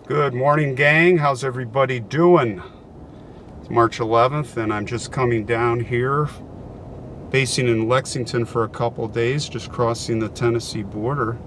Good morning, gang. How's everybody doing? It's March 11th, and I'm just coming down here, basing in Lexington for a couple days, just crossing the Tennessee border.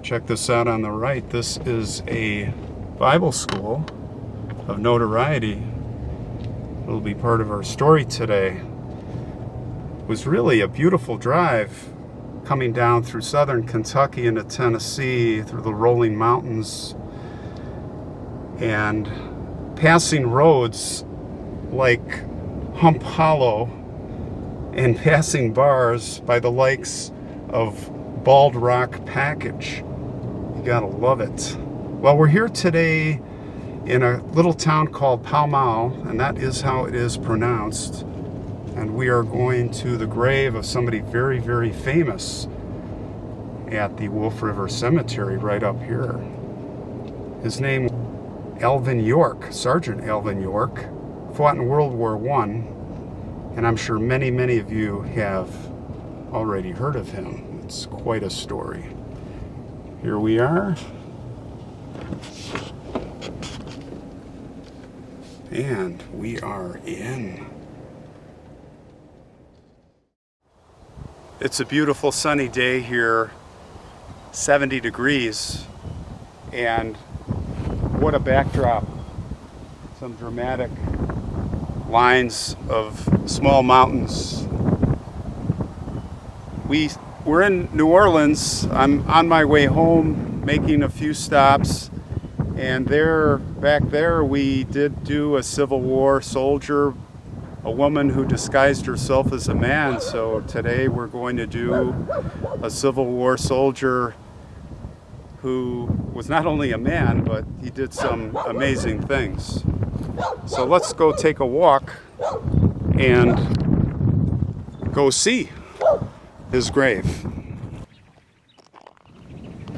Check this out on the right. This is a Bible school of notoriety. It'll be part of our story today. It was really a beautiful drive coming down through southern Kentucky into Tennessee, through the rolling mountains, and passing roads like Hump Hollow and passing bars by the likes of Bald Rock Package. You gotta love it. Well, we're here today in a little town called Pall, and that is how it is pronounced. And we are going to the grave of somebody very, very famous at the Wolf River Cemetery right up here. His name Alvin York, Sergeant Alvin York, fought in World War I, and I'm sure many, many of you have already heard of him. It's quite a story. Here we are. And we are in. It's a beautiful sunny day here, 70 degrees, and what a backdrop. Some dramatic lines of small mountains. We're in New Orleans. I'm on my way home, making a few stops, and back there we did do a Civil War soldier, a woman who disguised herself as a man. So today we're going to do a Civil War soldier who was not only a man, but he did some amazing things. So let's go take a walk and go see his grave.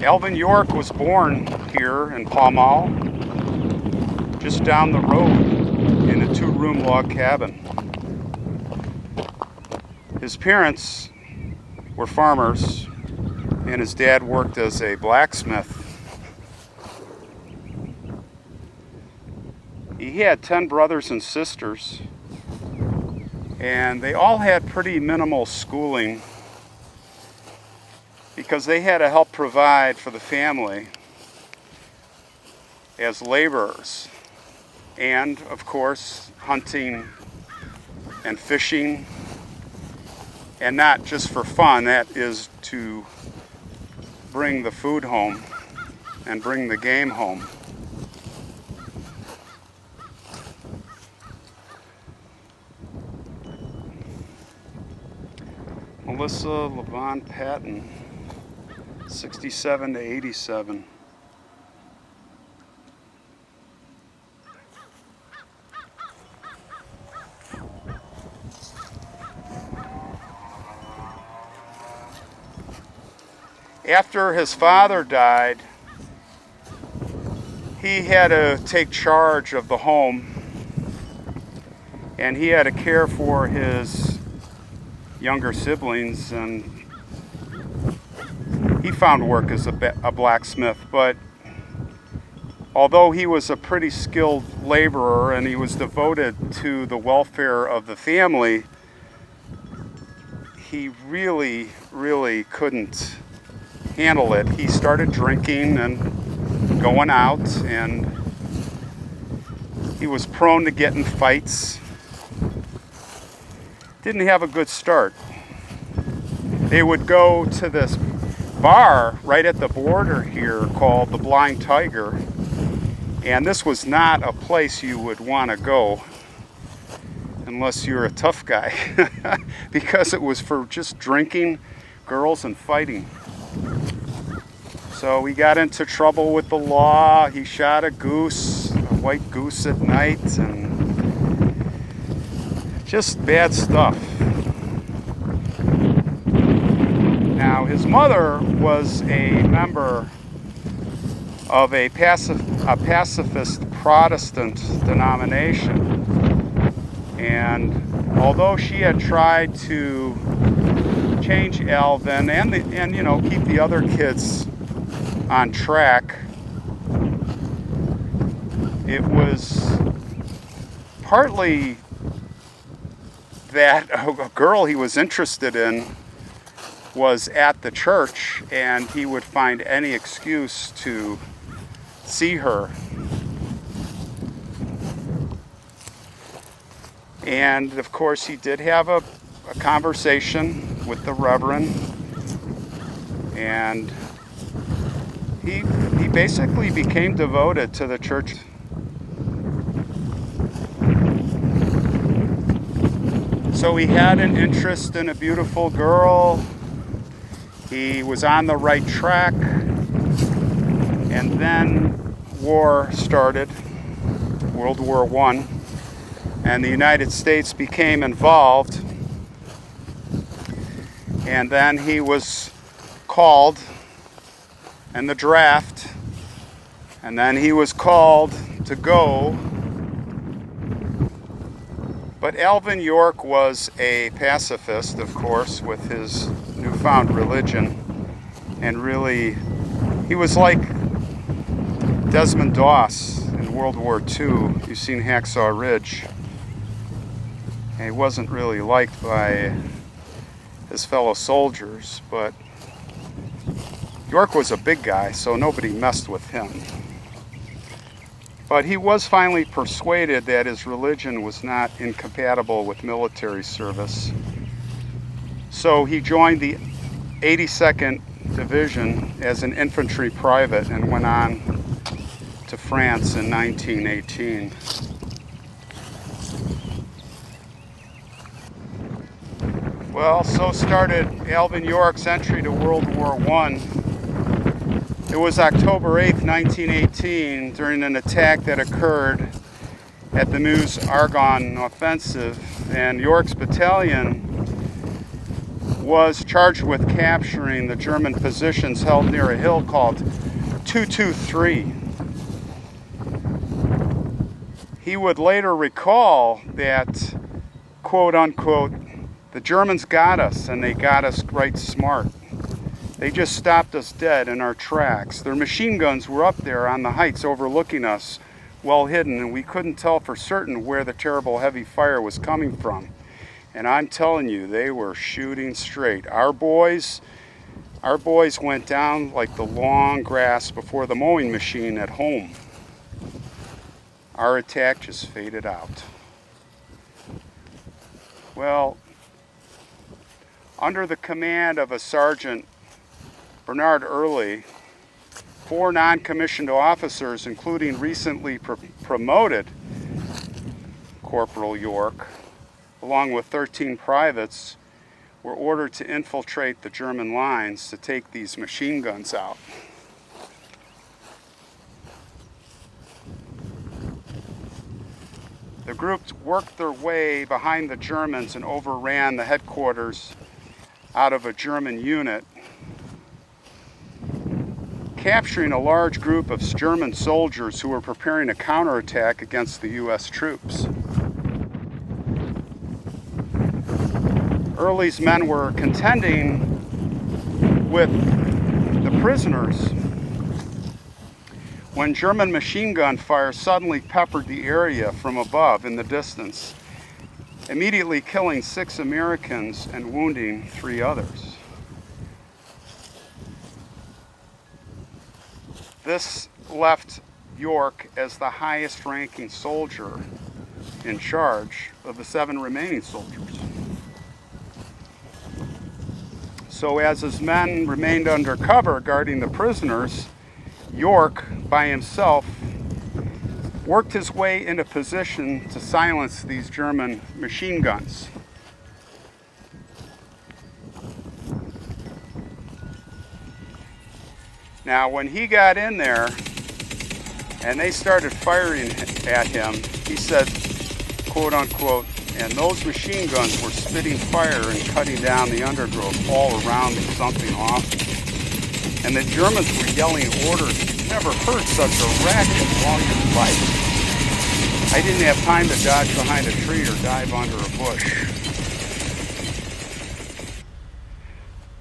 Alvin York was born here in Pall, just down the road in a two-room log cabin. His parents were farmers, and his dad worked as a blacksmith. He had 10 brothers and sisters, and they all had pretty minimal schooling because they had to help provide for the family as laborers, and of course hunting and fishing, and not just for fun, that is to bring the food home and bring the game home. Melissa LaVon Patton, 67 to 87. After his father died, he had to take charge of the home, and he had to care for his younger siblings, and he found work as a blacksmith. But although he was a pretty skilled laborer and he was devoted to the welfare of the family, he really, really couldn't handle it. He started drinking and going out, and he was prone to getting fights. Didn't have a good start. They would go to this bar right at the border here called the Blind Tiger, and this was not a place you would want to go unless you're a tough guy because it was for just drinking, girls, and fighting. So he got into trouble with the law. He shot a goose, a white goose at night, and just bad stuff. Now, his mother was a member of a pacifist Protestant denomination, and although she had tried to change Alvin and keep the other kids on track, It was partly that a girl he was interested in was at the church, and he would find any excuse to see her. And of course he did have a conversation with the Reverend, and he basically became devoted to the church. So he had an interest in a beautiful girl. He was on the right track, and then war started, World War I, and the United States became involved. And then he was called in the draft, and then he was called to go. But Alvin York was a pacifist, of course, with his newfound religion, and really, he was like Desmond Doss in World War II. You've seen Hacksaw Ridge. And he wasn't really liked by his fellow soldiers, but York was a big guy, so nobody messed with him. But he was finally persuaded that his religion was not incompatible with military service. So he joined the 82nd Division as an infantry private and went on to France in 1918. Well, so started Alvin York's entry to World War I. It was October 8th, 1918, during an attack that occurred at the Meuse-Argonne Offensive, and York's battalion was charged with capturing the German positions held near a hill called 223. He would later recall that, quote unquote, the Germans got us, and they got us right smart. They just stopped us dead in our tracks. Their machine guns were up there on the heights overlooking us, well hidden, and we couldn't tell for certain where the terrible heavy fire was coming from. And I'm telling you, they were shooting straight. Our boys went down like the long grass before the mowing machine at home. Our attack just faded out. Well, under the command of a Sergeant Bernard Early, 4 non-commissioned officers, including recently promoted Corporal York, along with 13 privates, were ordered to infiltrate the German lines to take these machine guns out. The groups worked their way behind the Germans and overran the headquarters out of a German unit, capturing a large group of German soldiers who were preparing a counterattack against the U.S. troops. Early's men were contending with the prisoners when German machine gun fire suddenly peppered the area from above in the distance, immediately killing 6 Americans and wounding 3 others. This left York as the highest ranking soldier in charge of the 7 remaining soldiers. So as his men remained under cover guarding the prisoners, York, by himself, worked his way into position to silence these German machine guns. Now, when he got in there and they started firing at him, he said, quote unquote, and those machine guns were spitting fire and cutting down the undergrowth all around me, something awful. And the Germans were yelling orders. You've never heard such a racket in all your life. I didn't have time to dodge behind a tree or dive under a bush.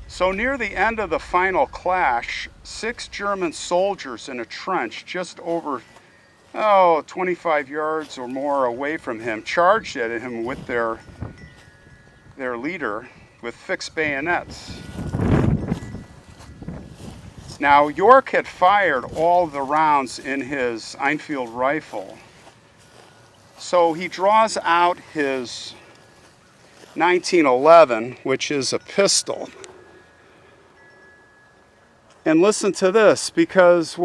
So near the end of the final clash, 6 German soldiers in a trench just over oh, 25 yards or more away from him, charged at him with their leader with fixed bayonets. Now, York had fired all the rounds in his Enfield rifle, so he draws out his 1911, which is a pistol. And listen to this, because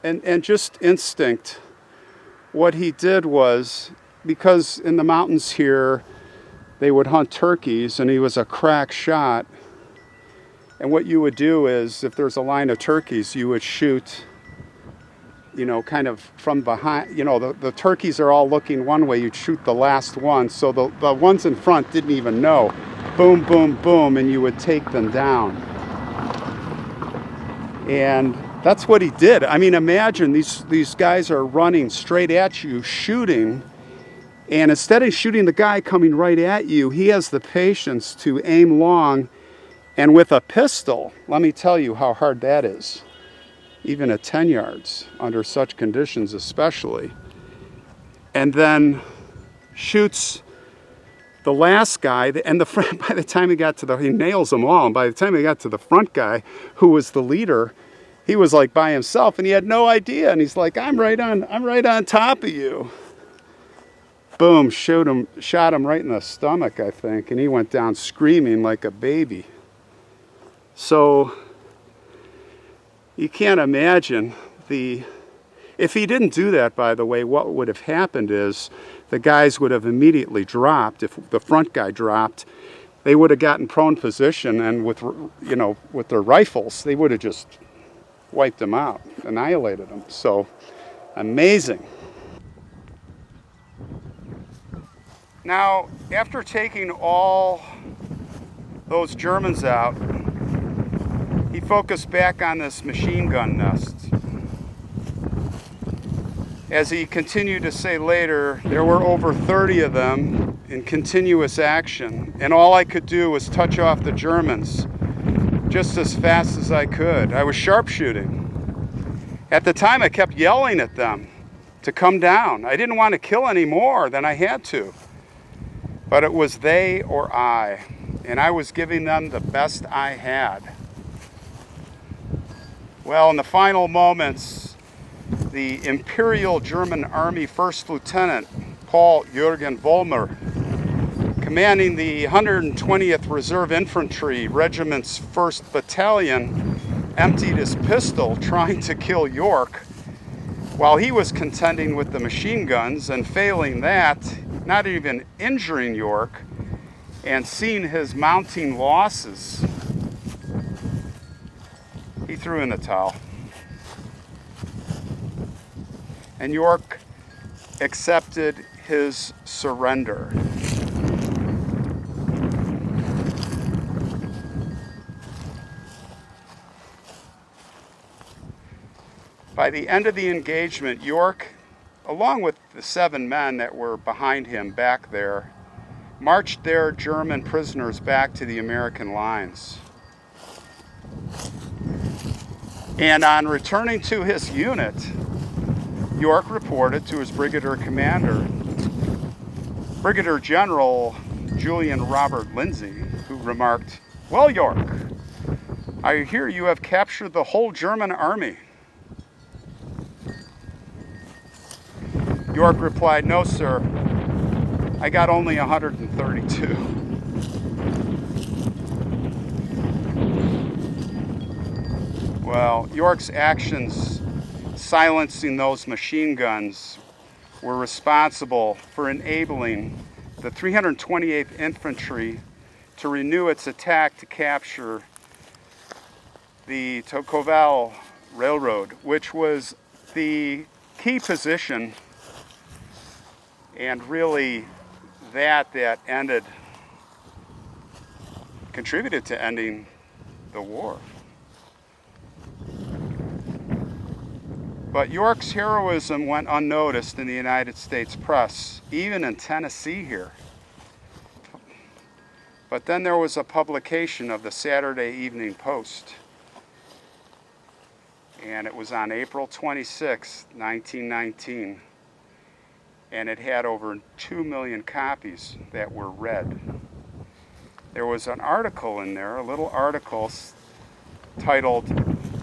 and just instinct, what he did was, because in the mountains here, they would hunt turkeys, and he was a crack shot. And what you would do is, if there's a line of turkeys, you would shoot, you know, kind of from behind. You know, the turkeys are all looking one way, you'd shoot the last one, so the ones in front didn't even know. Boom, boom, boom, and you would take them down. And that's what he did. I mean, imagine these guys are running straight at you, shooting, and instead of shooting the guy coming right at you, he has the patience to aim long. And with a pistol, let me tell you how hard that is, even at 10 yards, under such conditions especially. And then shoots the last guy, and by the time he got to he nails them all, and by the time he got to the front guy, who was the leader, he was like by himself, and he had no idea, and he's like, I'm right on top of you. Boom, shot him right in the stomach, I think, and he went down screaming like a baby. So you can't imagine if he didn't do that, by the way, what would have happened is the guys would have immediately dropped. If the front guy dropped, they would have gotten prone position, and with their rifles, they would have just wiped them out, annihilated them. So amazing. Now, after taking all those Germans out, he focused back on this machine gun nest. As he continued to say later, there were over 30 of them in continuous action, and all I could do was touch off the Germans just as fast as I could. I was sharpshooting. At the time, I kept yelling at them to come down. I didn't want to kill any more than I had to. But it was they or I, and I was giving them the best I had. Well, in the final moments, the Imperial German Army First Lieutenant Paul Jürgen Vollmer, commanding the 120th Reserve Infantry Regiment's 1st Battalion, emptied his pistol trying to kill York, while he was contending with the machine guns, and failing that, not even injuring York, and seeing his mounting losses, he threw in the towel. And York accepted his surrender. By the end of the engagement, York, along with the 7 men that were behind him back there, marched their German prisoners back to the American lines. And on returning to his unit, York reported to his brigadier commander, Brigadier General Julian Robert Lindsay, who remarked, "Well, York, I hear you have captured the whole German army." York replied, "No, sir, I got only 132. Well, York's actions silencing those machine guns were responsible for enabling the 328th Infantry to renew its attack to capture the Tocqueville Railroad, which was the key position, and really that contributed to ending the war. But York's heroism went unnoticed in the United States press, even in Tennessee here. But then there was a publication of the Saturday Evening Post. and it was on April 26, 1919, and it had over 2 million copies that were read. There was an article in there, a little article titled,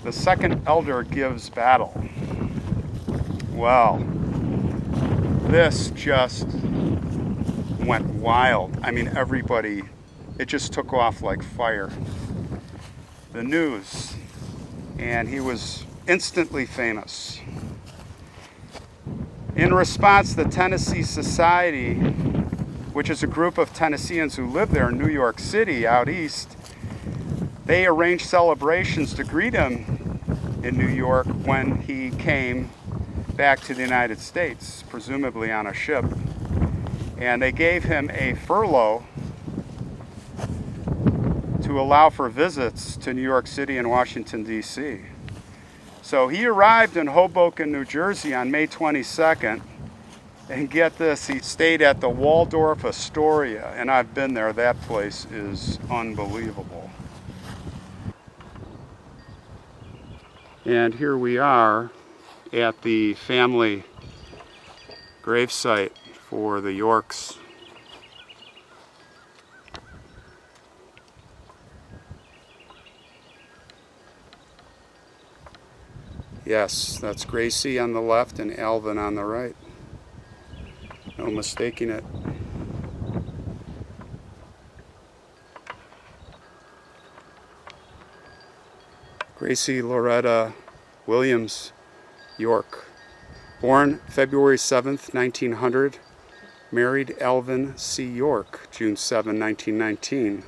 "The Second Elder Gives Battle." Well, this just went wild. I mean, everybody, it just took off like fire. The news, and he was instantly famous. In response, the Tennessee Society, which is a group of Tennesseans who live there in New York City, out east, they arranged celebrations to greet him in New York when he came back to the United States, presumably on a ship. And they gave him a furlough to allow for visits to New York City and Washington, D.C. So he arrived in Hoboken, New Jersey on May 22nd, and get this, he stayed at the Waldorf Astoria, and I've been there. That place is unbelievable. And here we are at the family gravesite for the Yorks. Yes, that's Gracie on the left and Alvin on the right. No mistaking it. Gracie Loretta Williams York. Born February 7th, 1900. Married Alvin C. York, June 7, 1919.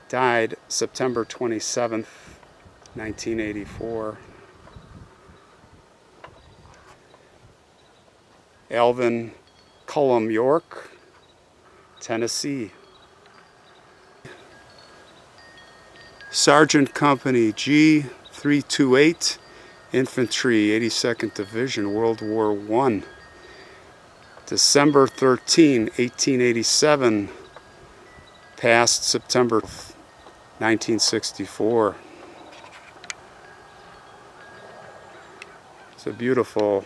Died September 27th, 1984. Alvin Cullum York, Tennessee. Sergeant Company G328, Infantry, 82nd Division, World War I. December 13, 1887, passed September 1964. It's a beautiful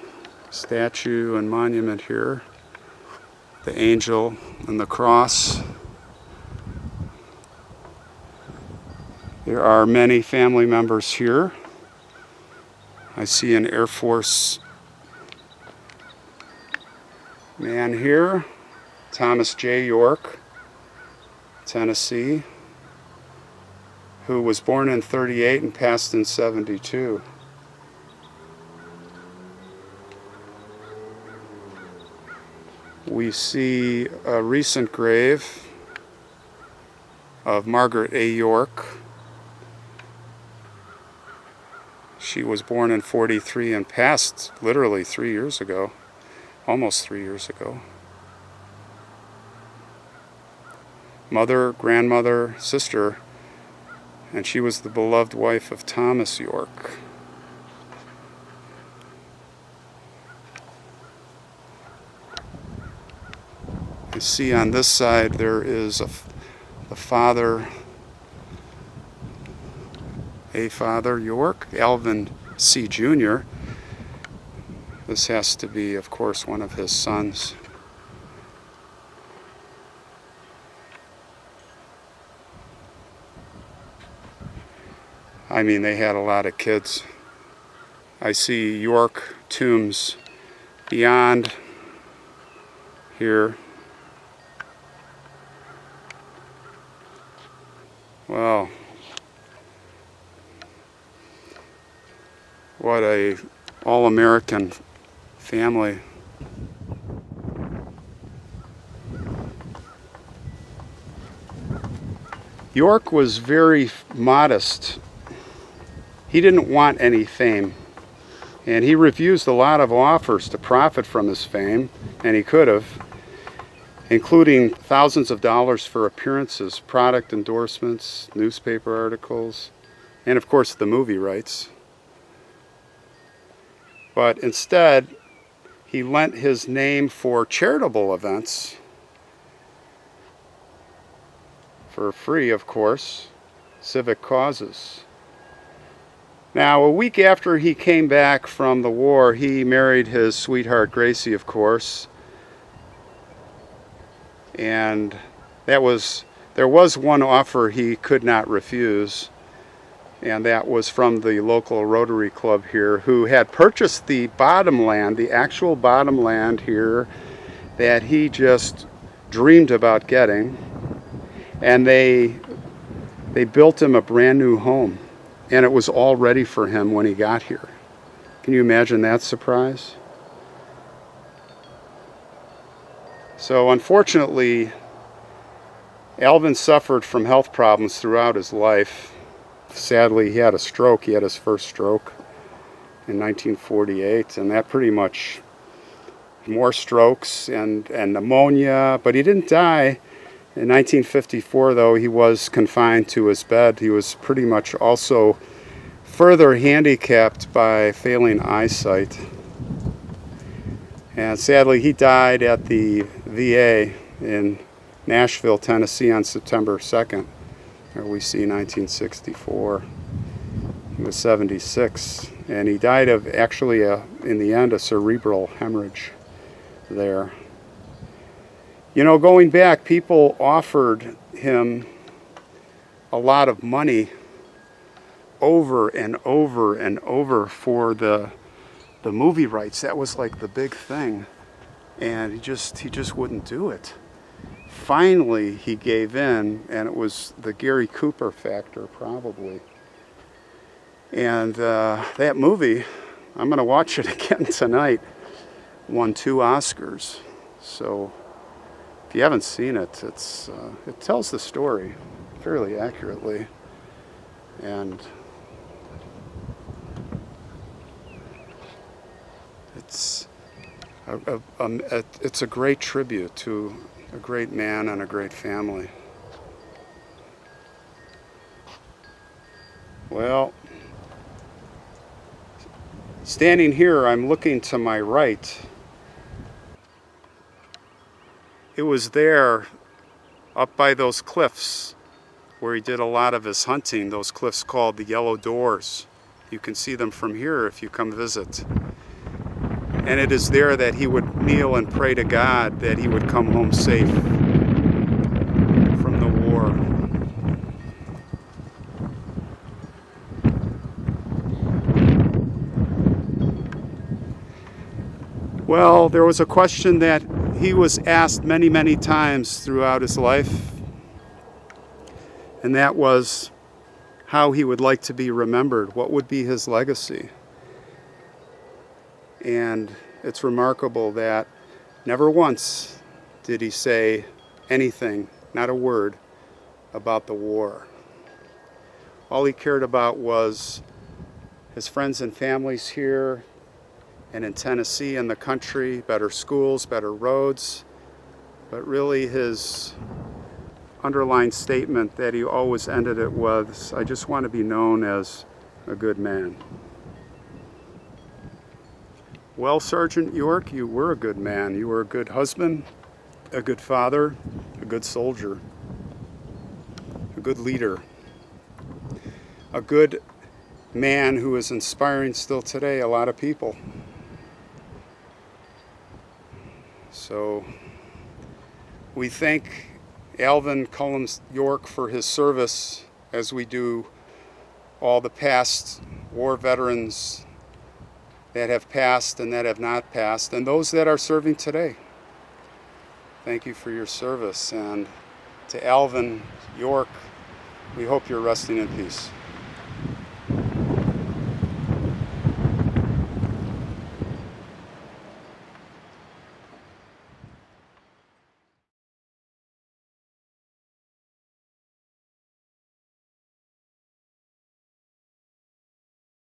statue and monument here. The angel and the cross. There are many family members here. I see an Air Force man here, Thomas J. York, Tennessee, who was born in 38 and passed in 72. We see a recent grave of Margaret A. York. She was born in 43 and passed literally 3 years ago, almost 3 years ago. Mother, grandmother, sister, and she was the beloved wife of Thomas York. You see on this side there is the father, a father York, Alvin C. Jr. This has to be, of course, one of his sons. I mean, they had a lot of kids. I see York tombs beyond here. Wow. What a all-American family. York was very modest. He didn't want any fame, and he refused a lot of offers to profit from his fame, and he could have, including thousands of dollars for appearances, product endorsements, newspaper articles, and of course the movie rights. But instead, he lent his name for charitable events, for free, of course, civic causes. Now, a week after he came back from the war, he married his sweetheart Gracie, of course. And there was one offer he could not refuse, and that was from the local Rotary Club here, who had purchased the bottom land, the actual bottom land here that he just dreamed about getting, and they built him a brand new home, and it was all ready for him when he got here. Can you imagine that surprise? So unfortunately, Alvin suffered from health problems throughout his life. Sadly, he had a stroke. He had his first stroke in 1948, and that pretty much, more strokes and pneumonia, but he didn't die. In 1954, though, he was confined to his bed. He was pretty much also further handicapped by failing eyesight. And sadly, he died at the VA in Nashville, Tennessee on September 2nd. There we see 1964. He was 76. And he died of actually, in the end, a cerebral hemorrhage there. You know, going back, people offered him a lot of money over and over and over for the movie rights. That was like the big thing, and he just wouldn't do it. Finally, he gave in, and it was the Gary Cooper factor, probably. And that movie, I'm going to watch it again tonight, won 2 Oscars. So if you haven't seen it, it tells the story fairly accurately. And it's a great tribute to a great man and a great family. Well, standing here, I'm looking to my right. It was there, up by those cliffs, where he did a lot of his hunting, those cliffs called the Yellow Doors. You can see them from here if you come visit. And it is there that he would kneel and pray to God that he would come home safe from the war. Well, there was a question that he was asked many, many times throughout his life, and that was how he would like to be remembered. What would be his legacy? And it's remarkable that never once did he say anything, not a word, about the war. All he cared about was his friends and families here and in Tennessee and the country, better schools, better roads, but really his underlying statement that he always ended it was, I just want to be known as a good man. Well, Sergeant York, you were a good man. You were a good husband, a good father, a good soldier, a good leader, a good man who is inspiring still today a lot of people. So we thank Alvin Cullum York for his service, as we do all the past war veterans that have passed and that have not passed, and those that are serving today. Thank you for your service. And to Alvin York, we hope you're resting in peace.